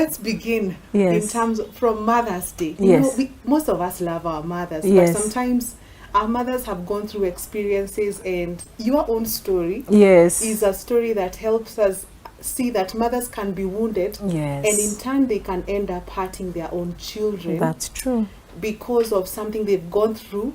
Let's begin Yes. in terms from Mother's Day. Yes. Most of us love our mothers, Yes. but sometimes our mothers have gone through experiences, and your own story Yes. is a story that helps us see that mothers can be wounded, Yes. and in turn they can end up hurting their own children. That's true. Because of something they've gone through,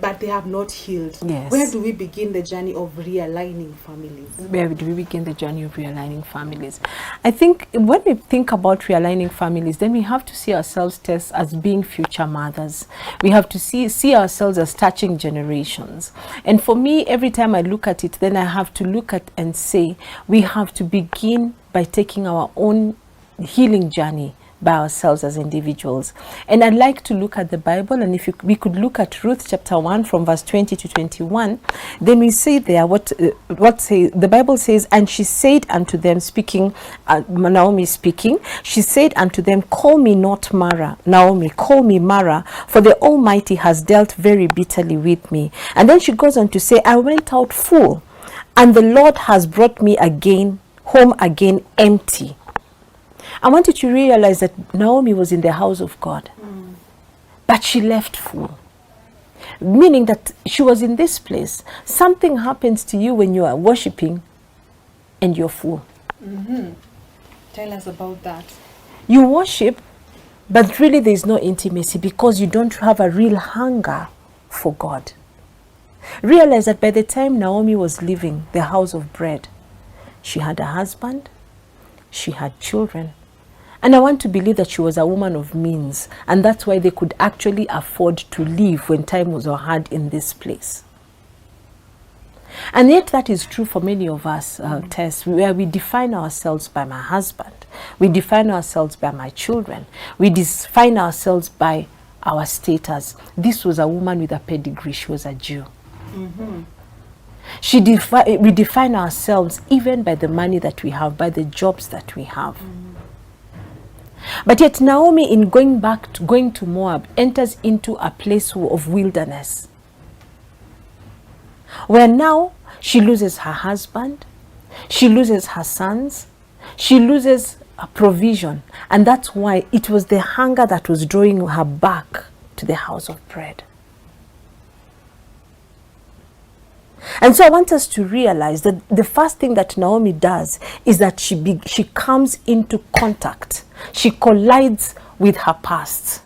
but they have not healed. Yes. Where do we begin the journey of realigning families? Where do we begin the journey of realigning families? I think when we think about realigning families, then we have to see ourselves, Tess, as being future mothers. We have to see ourselves as touching generations. And for me, every time I look at it, then I have to look at and say, we have to begin by taking our own healing journey by ourselves as individuals. And I'd like to look at the Bible, and if we could look at Ruth chapter 1 from verse 20 to 21, then we see there what the Bible says, and she said unto them, speaking, Naomi speaking, she said unto them, call me not Mara, Naomi, call me Mara, for the Almighty has dealt very bitterly with me. And then she goes on to say, I went out full, and the Lord has brought me home again empty. I want you to realize that Naomi was in the house of God, but she left full. Meaning that she was in this place. Something happens to you when you are worshiping and you're full. Mm-hmm. Tell us about that. You worship, but really there is no intimacy because you don't have a real hunger for God. Realize that by the time Naomi was leaving the house of bread, she had a husband, she had children. And I want to believe that she was a woman of means, and that's why they could actually afford to leave when time was hard in this place. And yet that is true for many of us, Tess, where we define ourselves by my husband, we define ourselves by my children, we define ourselves by our status. This was a woman with a pedigree, she was a Jew. Mm-hmm. We define ourselves even by the money that we have, by the jobs that we have. But yet Naomi, in going to Moab, enters into a place of wilderness, where now she loses her husband, she loses her sons, she loses a provision, and that's why it was the hunger that was drawing her back to the house of bread. And so I want us to realize that the first thing that Naomi does is that she comes into contact. She collides with her past.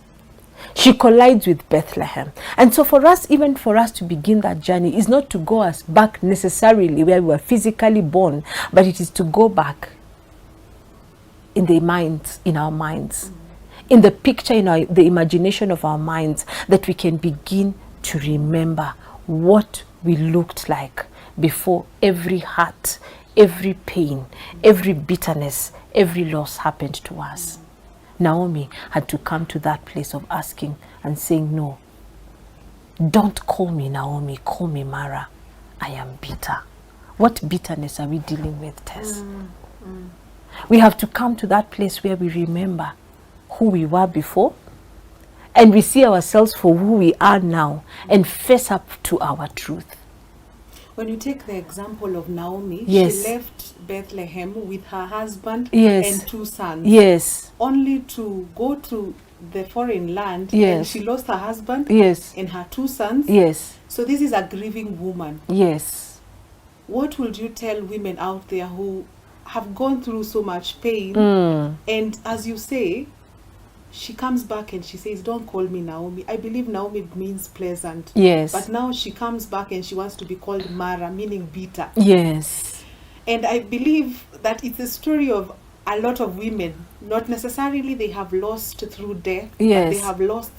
She collides with Bethlehem. And so for us, even for us to begin that journey, is not to go us back necessarily where we were physically born, but it is to go back in our minds, in the picture, in the imagination of our minds, that we can begin to remember what we looked like before every hurt, every pain, every bitterness, every loss happened to us. Naomi had to come to that place of asking and saying, no, don't call me Naomi, call me Mara. I am bitter. What bitterness are we dealing with, Tess? We have to come to that place where we remember who we were before, and we see ourselves for who we are now and face up to our truth. When you take the example of Naomi, yes, she left Bethlehem with her husband, yes, and 2 sons. Yes. Only to go to the foreign land, yes, and she lost her husband, yes, and her 2 sons. Yes. So this is a grieving woman. Yes. What would you tell women out there who have gone through so much pain, and as you say, she comes back and she says, don't call me Naomi. I believe Naomi means pleasant. Yes. But now she comes back and she wants to be called Mara, meaning bitter. Yes. And I believe that it's a story of a lot of women. Not necessarily they have lost through death. Yes. But they have lost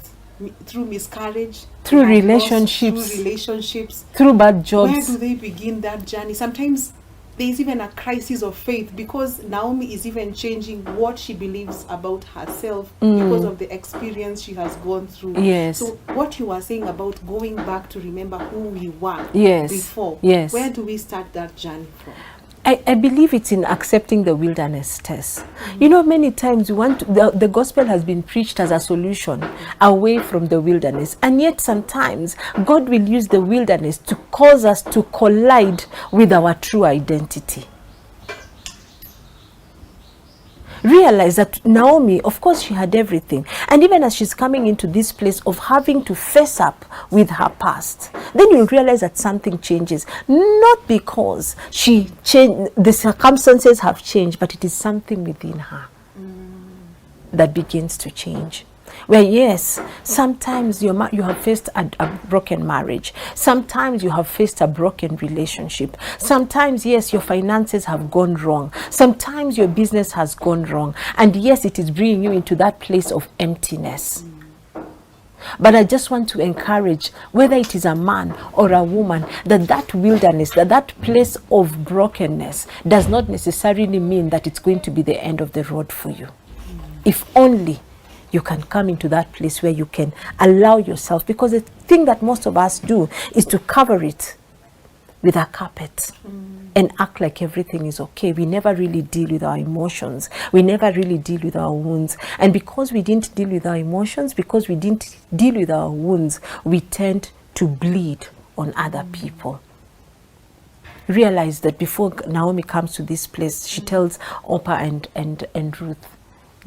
through miscarriage. Through relationships. Through bad jobs. Where do they begin that journey? Sometimes there's even a crisis of faith, because Naomi is even changing what she believes about herself because of the experience she has gone through. Yes. So what you were saying about going back to remember who we were before, yes, where do we start that journey from? I believe it's in accepting the wilderness, Tess. You know, many times the gospel has been preached as a solution away from the wilderness, and yet sometimes God will use the wilderness to cause us to collide with our true identity. realize that Naomi, of course, she had everything. And even as she's coming into this place of having to face up with her past, then you'll realize that something changes. Not because she changed, the circumstances have changed, but it is something within her that begins to change. Where yes, sometimes you have faced a broken marriage. Sometimes you have faced a broken relationship. Sometimes, yes, your finances have gone wrong. Sometimes your business has gone wrong. And yes, it is bringing you into that place of emptiness. But I just want to encourage, whether it is a man or a woman, that wilderness, that place of brokenness does not necessarily mean that it's going to be the end of the road for you. If only you can come into that place where you can allow yourself, because the thing that most of us do is to cover it with a carpet and act like everything is okay. We never really deal with our emotions. We never really deal with our wounds. And because we didn't deal with our emotions, because we didn't deal with our wounds, we tend to bleed on other people. Realize that before Naomi comes to this place, she tells Orpah and Ruth,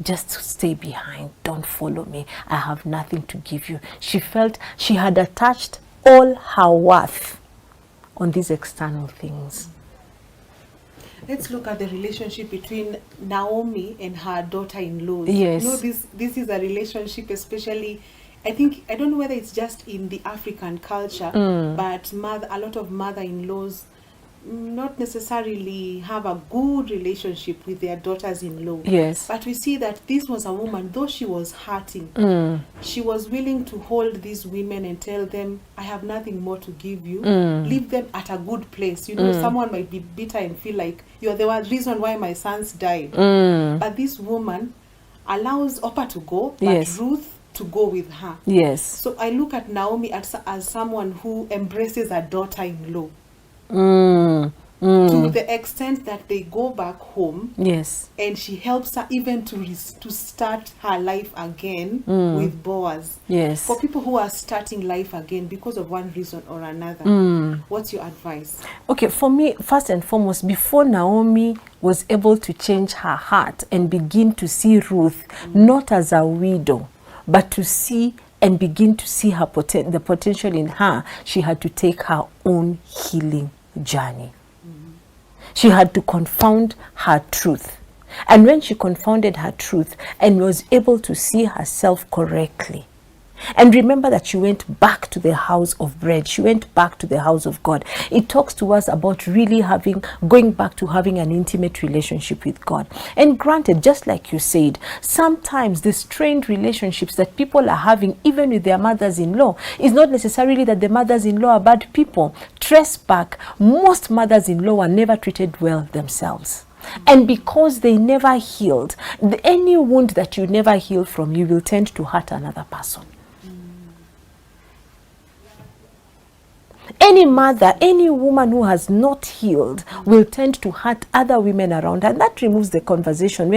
just stay behind, don't follow me, I have nothing to give you. She felt she had attached all her worth on these external things. Let's look at the relationship between Naomi and her daughter-in-law. Yes. You know, this is a relationship, especially, I don't know whether it's just in the African culture, but a lot of mother-in-laws not necessarily have a good relationship with their daughters-in-law. Yes. But we see that this was a woman, though she was hurting, she was willing to hold these women and tell them, I have nothing more to give you. Leave them at a good place. You know, someone might be bitter and feel like, you're the reason why my sons died. But this woman allows Orpah to go, but yes, Ruth to go with her. Yes. So I look at Naomi as someone who embraces a daughter-in-law. To the extent that they go back home, yes, and she helps her even to start her life again with Boaz. Yes. For people who are starting life again because of one reason or another, what's your advice? Okay, for me, first and foremost, before Naomi was able to change her heart and begin to see Ruth not as a widow, but to see and begin to see her the potential in her, she had to take her own healing journey. She had to confound her truth. And when she confounded her truth and was able to see herself correctly, and remember that she went back to the house of bread, she went back to the house of God. It talks to us about really going back to having an intimate relationship with God. And granted, just like you said, sometimes the strained relationships that people are having, even with their mothers-in-law, is not necessarily that the mothers-in-law are bad people. Trace back, most mothers-in-law are never treated well themselves. And because they never healed, any wound that you never heal from, you will tend to hurt another person. Any mother, any woman who has not healed will tend to hurt other women around her. And that removes the conversation,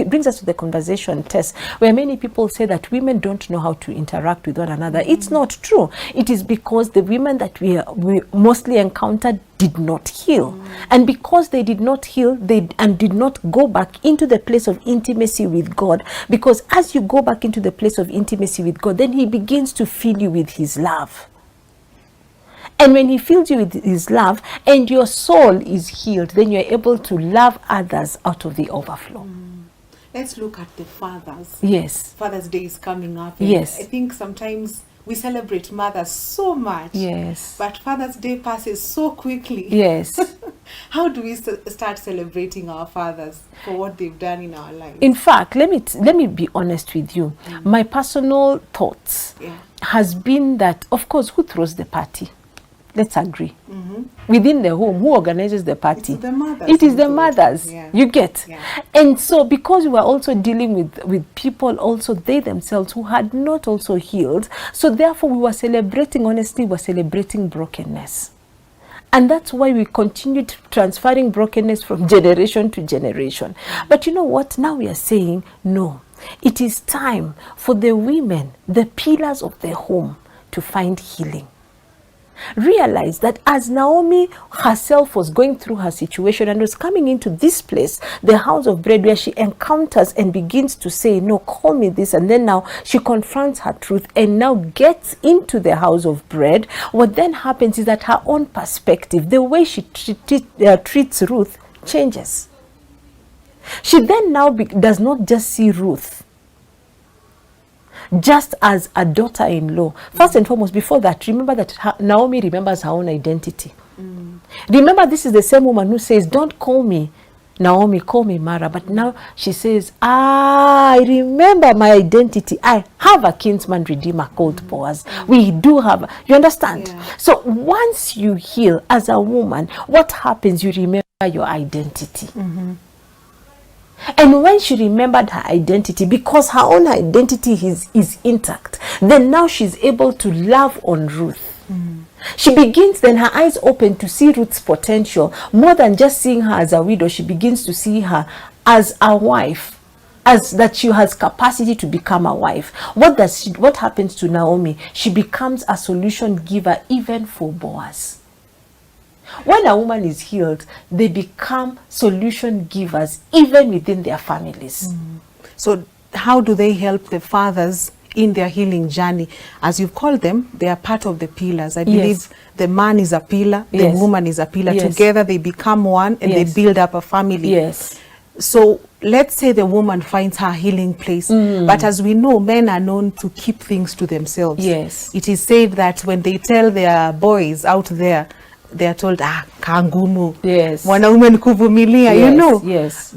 brings us to the conversation test, where many people say that women don't know how to interact with one another. It's not true. It is because the women that we mostly encountered did not heal. And because they did not heal, and did not go back into the place of intimacy with God, because as you go back into the place of intimacy with God, then he begins to fill you with his love. And when he fills you with his love and your soul is healed, then you're able to love others out of the overflow. Let's look at the fathers. Yes. Father's Day is coming up. Yes. I think sometimes we celebrate mothers so much. Yes. But Father's Day passes so quickly. Yes. How do we start celebrating our fathers for what they've done in our lives? In fact, let me be honest with you. My personal thoughts has been that, of course, who throws the party? Let's agree. Within the home, who organizes the party? It's the mothers. It is the mothers. Yeah. You get. Yeah. And so because we were also dealing with people also, they themselves, who had not also healed, so therefore we were celebrating, honestly, we were celebrating brokenness. And that's why we continued transferring brokenness from generation to generation. But you know what? Now we are saying, no. It is time for the women, the pillars of the home, to find healing. realized that as Naomi herself was going through her situation and was coming into this place, the house of bread, where she encounters and begins to say, no, call me this, and then now she confronts her truth and now gets into the house of bread, what then happens is that her own perspective, the way she treats Ruth, changes. She then now does not just see Ruth just as a daughter-in-law. First and foremost, before that, remember that Naomi remembers her own identity. Remember, this is the same woman who says, don't call me Naomi, call me Mara. But now she says, I remember my identity. I have a kinsman redeemer called Boaz. We do have, you understand? Yeah. So once you heal as a woman, what happens? You remember your identity. And when she remembered her identity, because her own identity is intact, then now she's able to love on Ruth. She begins, then her eyes open to see Ruth's potential. More than just seeing her as a widow, she begins to see her as a wife, as that she has capacity to become a wife. What happens to Naomi? She becomes a solution giver even for Boaz. When a woman is healed, they become solution givers even within their families. So how do they help the fathers in their healing journey? As you've called them, they are part of the pillars. I believe the man is a pillar, the woman is a pillar. Together they become one, and they build up a family. So let's say the woman finds her healing place, but as we know, men are known to keep things to themselves. It is said that when they tell their boys out there, they are told, kangumu, mwanaume ni kuvumilia, you know.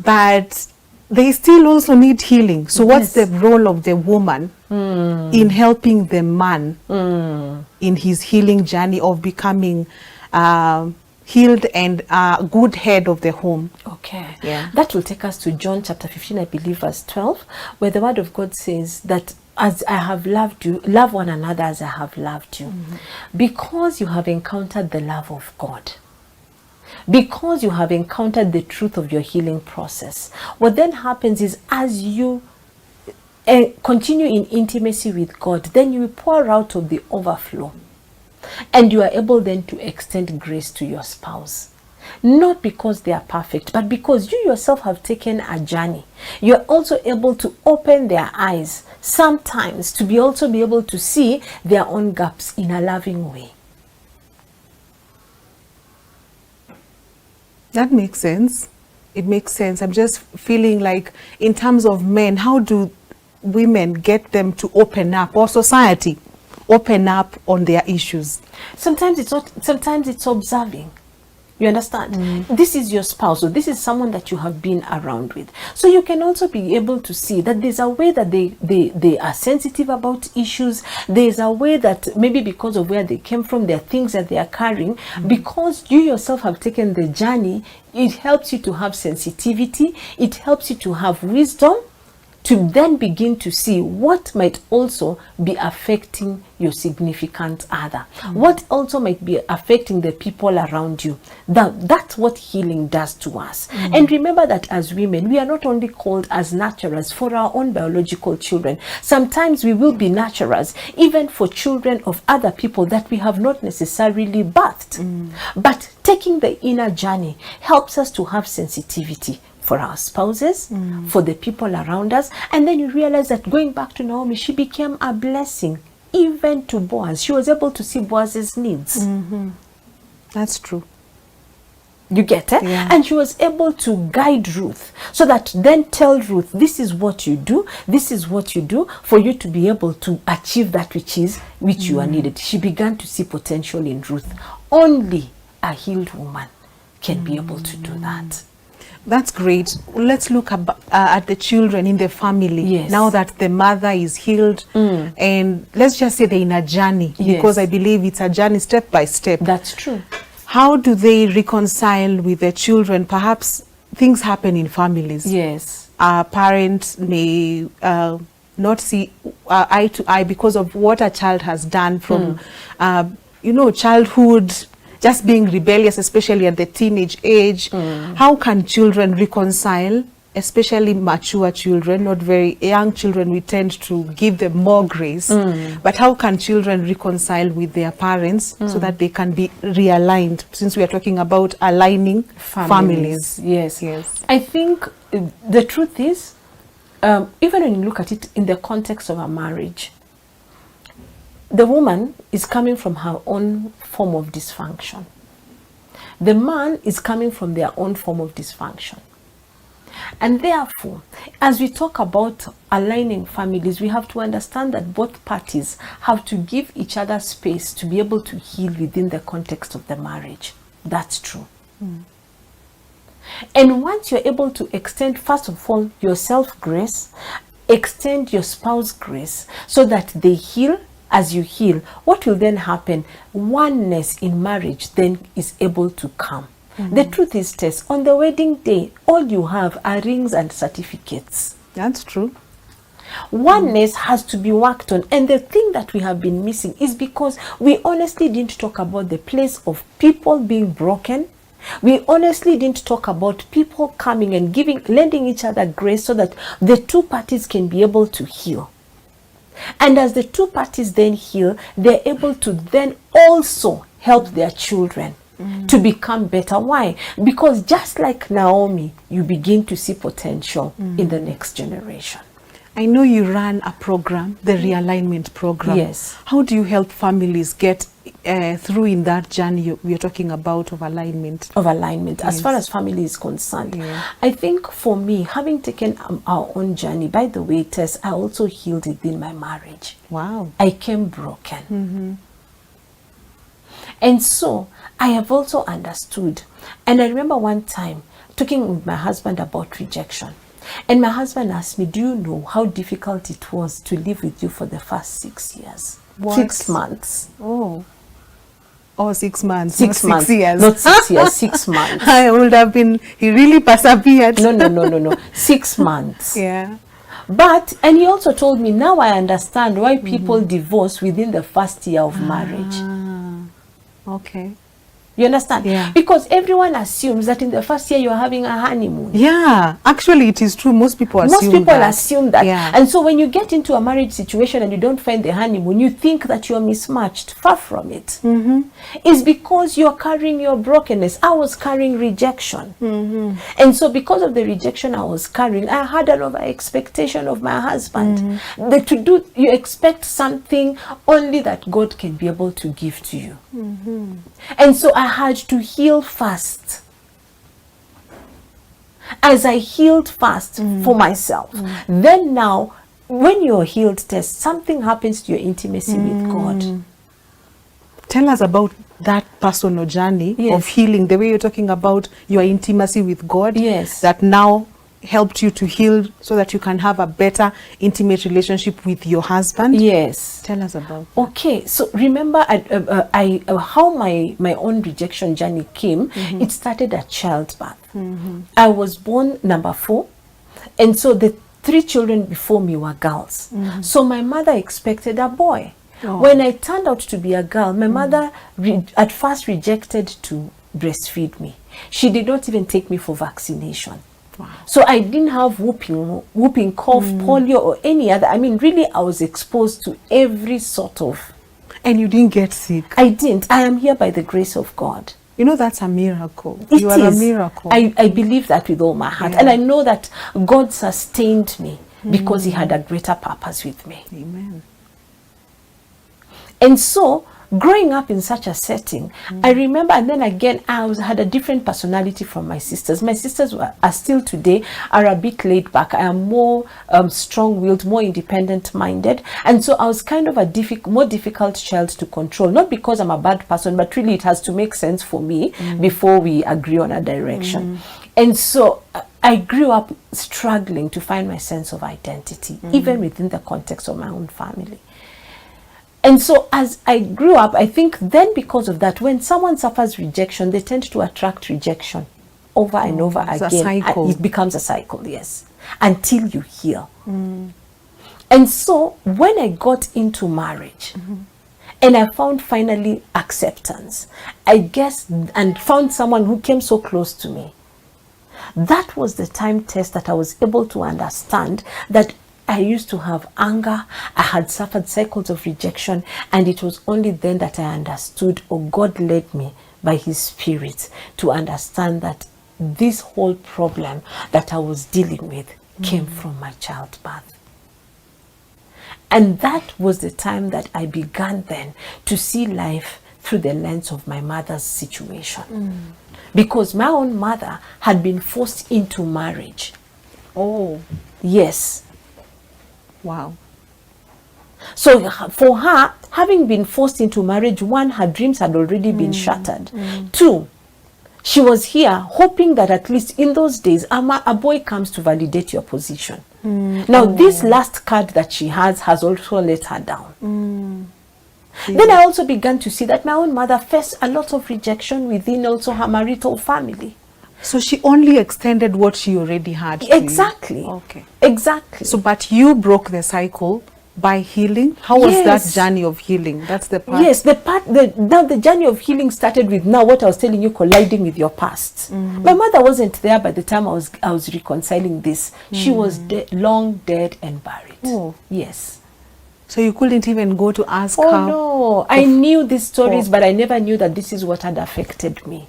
But they still also need healing. So what's the role of the woman in helping the man in his healing journey of becoming healed and a good head of the home? That will take us to John chapter 15, I believe, verse 12, where the word of God says that as I have loved you, love one another as I have loved you. Because you have encountered the love of God, because you have encountered the truth of your healing process, what then happens is, as you continue in intimacy with God, then you pour out of the overflow, and you are able then to extend grace to your spouse. Not because they are perfect, but because you yourself have taken a journey. You're also able to open their eyes sometimes to be able to see their own gaps in a loving way. That makes sense. It makes sense. I'm just feeling like, in terms of men, how do women get them to open up, or society open up on their issues? Sometimes it's observing. You understand? This is your spouse, or this is someone that you have been around with. So you can also be able to see that there's a way that they are sensitive about issues. There's a way that maybe because of where they came from, there are things that they are carrying. Because you yourself have taken the journey, it helps you to have sensitivity. It helps you to have wisdom, to then begin to see what might also be affecting your significant other, what also might be affecting the people around you. That's what healing does to us. And remember that as women, we are not only called as nurturers for our own biological children. Sometimes we will be nurturers even for children of other people that we have not necessarily birthed. But taking the inner journey helps us to have sensitivity for our spouses, for the people around us. And then you realize that, going back to Naomi, she became a blessing even to Boaz. She was able to see Boaz's needs. That's true. You get it? And she was able to guide Ruth, so that then tell Ruth, this is what you do, this is what you do, for you to be able to achieve that which you are needed. She began to see potential in Ruth. Only a healed woman can be able to do that. That's great. Let's look at the children in the family. Now that the mother is healed, and let's just say they're in a journey, because I believe it's a journey step by step. That's true. How do they reconcile with their children? Perhaps things happen in families. A parent may not see eye to eye because of what a child has done from, childhood, just being rebellious, especially at the teenage age. How can children reconcile especially mature children, not very young children, we tend to give them more grace. But how can children reconcile with their parents so that they can be realigned, since we are talking about aligning families? Yes. I think the truth is, even when you look at it in the context of a marriage, the woman is coming from her own form of dysfunction. The man is coming from their own form of dysfunction. And therefore, as we talk about aligning families, we have to understand that both parties have to give each other space to be able to heal within the context of the marriage. That's true. And once you're able to extend, first of all, yourself grace, extend your spouse grace so that they heal as you heal, what will then happen? Oneness in marriage then is able to come. The truth is, Tess, on the wedding day, all you have are rings and certificates. That's true. Oneness has to be worked on. And the thing that we have been missing is because we honestly didn't talk about the place of people being broken. We honestly didn't talk about people coming and lending each other grace so that the two parties can be able to heal. And as the two parties then heal, they're able to then also help their children to become better. Why? Because just like Naomi, you begin to see potential in the next generation. I know you ran a program, the ReAlignment program. Yes. How do you help families get through in that journey we are talking about of alignment? Of alignment, as far as family is concerned. I think for me, having taken our own journey, by the way, Tess, I also healed within my marriage. Wow. I came broken. And so I have also understood. And I remember one time talking with my husband about rejection. And my husband asked me, do you know how difficult it was to live with you for the first 6 years? What? 6 months. Oh, 6 months. 6 months. 6 years. Not 6 years, 6 months. I would have been, he really persevered. No. 6 months. Yeah. But, and he also told me, now I understand why people divorce within the first year of marriage. Okay. You understand? Yeah. Because everyone assumes that in the first year you're having a honeymoon. Yeah, actually it is true. Most people assume that. Yeah. And so when you get into a marriage situation and you don't find the honeymoon, you think that you're mismatched. Far from it. It's because you're carrying your brokenness. I was carrying rejection. And so because of the rejection I was carrying, I had an over expectation of my husband. That you expect something only that God can be able to give to you. And so I had to heal fast. As I healed fast for myself, then now, when you're healed, Tess, something happens to your intimacy with God. Tell us about that personal journey of healing, the way you're talking about your intimacy with God. Yes. That now helped you to heal so that you can have a better intimate relationship with your husband. Yes. Tell us about that. Okay, so remember how my own rejection journey came. It started at childbirth. I was born number 4, and so the 3 children before me were girls. So my mother expected a boy. When I turned out to be a girl, my mother at first rejected to breastfeed me. She did not even take me for vaccination. Wow. So I didn't have whooping cough, polio, or any other. I mean, really, I was exposed to every sort of. And you didn't get sick? I didn't. I am here by the grace of God. You know, that's a miracle. You are a miracle. I believe that with all my heart. And I know that God sustained me because he had a greater purpose with me. Amen. And so, growing up in such a setting, I remember, and then again, I had a different personality from my sisters. My sisters are still today, are a bit laid back. I am more strong-willed, more independent-minded. And so I was kind of a more difficult child to control. Not because I'm a bad person, but really it has to make sense for me before we agree on a direction. And so I grew up struggling to find my sense of identity, even within the context of my own family. And so as I grew up, I think then because of that, when someone suffers rejection, they tend to attract rejection over and over again. A cycle. It becomes a cycle, yes, until you heal. And so when I got into marriage, and I found finally acceptance, I guess, and found someone who came so close to me, That was the time test that I was able to understand that I used to have anger, I had suffered cycles of rejection, and it was only then that I understood, or God led me by His Spirit to understand that this whole problem that I was dealing with came from my childbirth. And that was the time that I began then to see life through the lens of my mother's situation. Because my own mother had been forced into marriage. Oh. Yes. Wow. So for her, having been forced into marriage, one, her dreams had already been shattered. Two, she was here hoping that at least in those days, a boy comes to validate your position. Now, this last card that she has also let her down. Then I also began to see that my own mother faced a lot of rejection within also her marital family. So she only extended what she already had. To Exactly. you. Okay. Exactly. So, but you broke the cycle by healing. How was that journey of healing? That's the part. Yes, now the journey of healing started with now what I was telling you, colliding with your past. My mother wasn't there by the time I was reconciling this. She was long dead and buried. Oh. Yes. So you couldn't even go to ask her? Oh no, I knew these stories, but I never knew that this is what had affected me.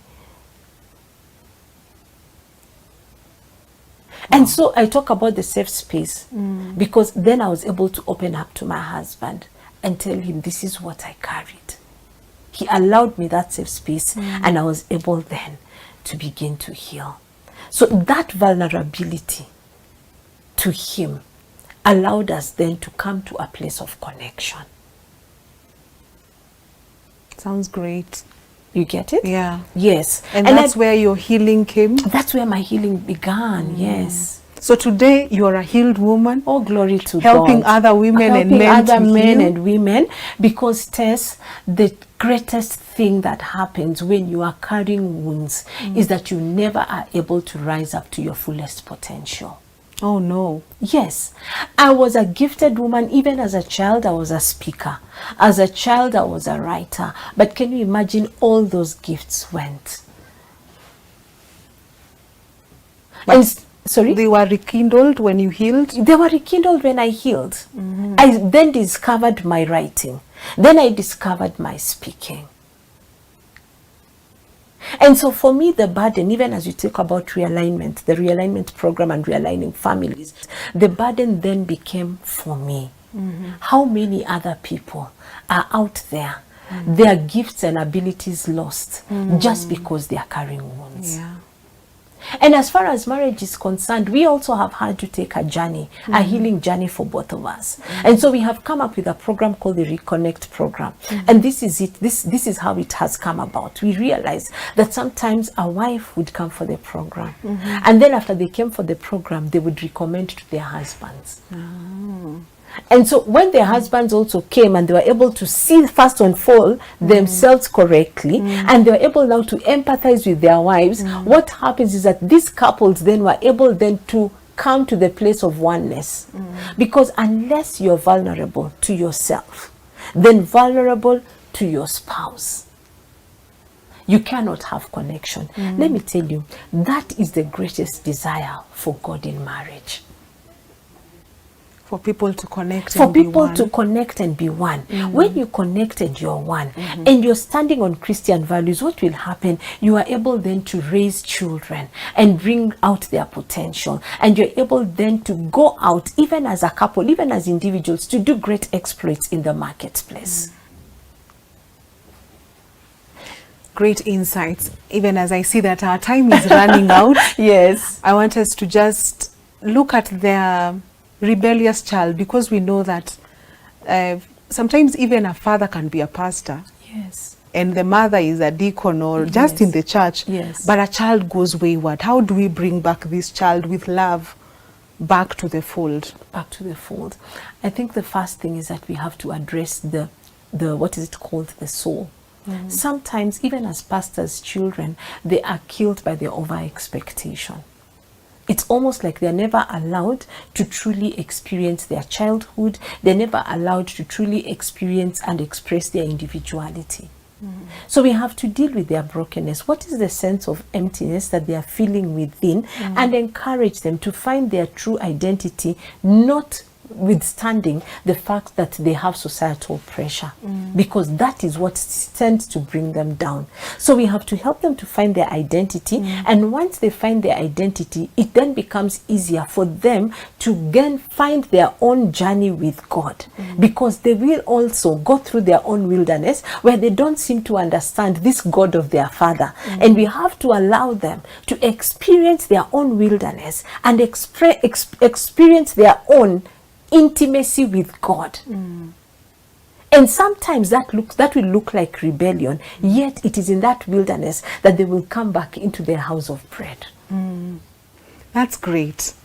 And so I talk about the safe space because then I was able to open up to my husband and tell him this is what I carried. He allowed me that safe space and I was able then to begin to heal. So that vulnerability to him allowed us then to come to a place of connection. Sounds great. You get it? Yeah. Yes. And that's where your healing came? That's where my healing began, yes. So today you are a healed woman. Oh, glory to helping God. Other women and men other to men heal. and women, because Tess, the greatest thing that happens when you are carrying wounds is that you never are able to rise up to your fullest potential. Oh no. Yes, I was a gifted woman. Even as a child, I was a speaker. As a child, I was a writer. But can you imagine all those gifts went? Sorry? They were rekindled when you healed? They were rekindled when I healed. I then discovered my writing. Then I discovered my speaking. And so for me, the burden, even as you talk about realignment, the realignment program and realigning families, the burden then became for me. How many other people are out there, their gifts and abilities lost just because they are carrying wounds? Yeah. And as far as marriage is concerned, we also have had to take a journey, a healing journey for both of us. And so we have come up with a program called the Reconnect program. And this is it. This is how it has come about. We realized that sometimes a wife would come for the program. And then after they came for the program, they would recommend to their husbands. And so when their husbands also came and they were able to see first and all themselves correctly, and they were able now to empathize with their wives, what happens is that these couples then were able then to come to the place of oneness. Because unless you're vulnerable to yourself, then vulnerable to your spouse, you cannot have connection. Let me tell you, that is the greatest desire for God in marriage. For people to connect For and be people one. to connect and be one. When you connect and you're one, and you're standing on Christian values, what will happen? You are able then to raise children and bring out their potential. And you're able then to go out, even as a couple, even as individuals, to do great exploits in the marketplace. Great insights. Even as I see that our time is running out, Yes. I want us to just look at their rebellious child, because we know that sometimes even a father can be a pastor. Yes. And the mother is a deacon or just in the church. Yes. But a child goes wayward. How do we bring back this child with love back to the fold? Back to the fold. I think the first thing is that we have to address the what is it called, the soul. Sometimes even as pastors' children, they are killed by their over expectation. It's almost like they're never allowed to truly experience their childhood. They're never allowed to truly experience and express their individuality. So we have to deal with their brokenness. What is the sense of emptiness that they are feeling within, and encourage them to find their true identity, not withstanding the fact that they have societal pressure, because that is what tends to bring them down. So we have to help them to find their identity, and once they find their identity, it then becomes easier for them to again find their own journey with God, because they will also go through their own wilderness where they don't seem to understand this God of their father, and we have to allow them to experience their own wilderness and experience their own intimacy with God. And sometimes that will look like rebellion, yet it is in that wilderness that they will come back into their house of bread. That's great.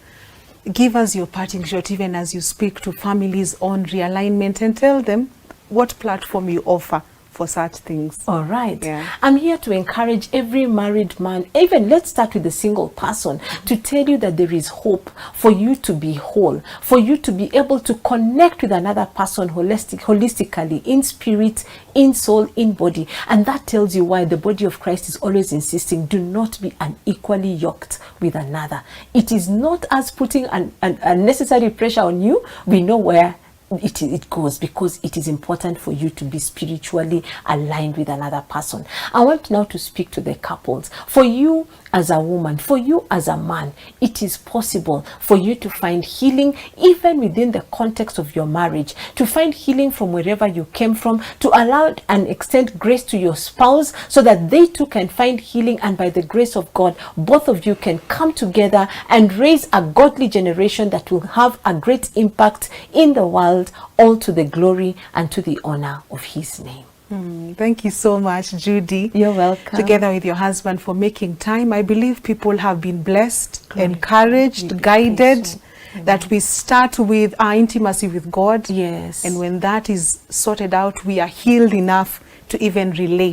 Give us your parting shot, even as you speak to families on realignment, and tell them what platform you offer for such things. All right. Yeah. I'm here to encourage every married man, even let's start with the single person, to tell you that there is hope for you to be whole, for you to be able to connect with another person holistically, in spirit, in soul, in body. And that tells you why the body of Christ is always insisting, do not be unequally yoked with another. It is not us putting unnecessary pressure on you. We know where it goes, because it is important for you to be spiritually aligned with another person. I want now to speak to the couples. For you as a woman, for you as a man, it is possible for you to find healing even within the context of your marriage, to find healing from wherever you came from, to allow and extend grace to your spouse so that they too can find healing, and by the grace of God, both of you can come together and raise a godly generation that will have a great impact in the world, all to the glory and to the honor of His name. Thank you so much, Judy. You're welcome. Together with your husband, for making time. I believe people have been blessed, encouraged, guided, that we start with our intimacy with God. Yes. And when that is sorted out, we are healed enough to even relate.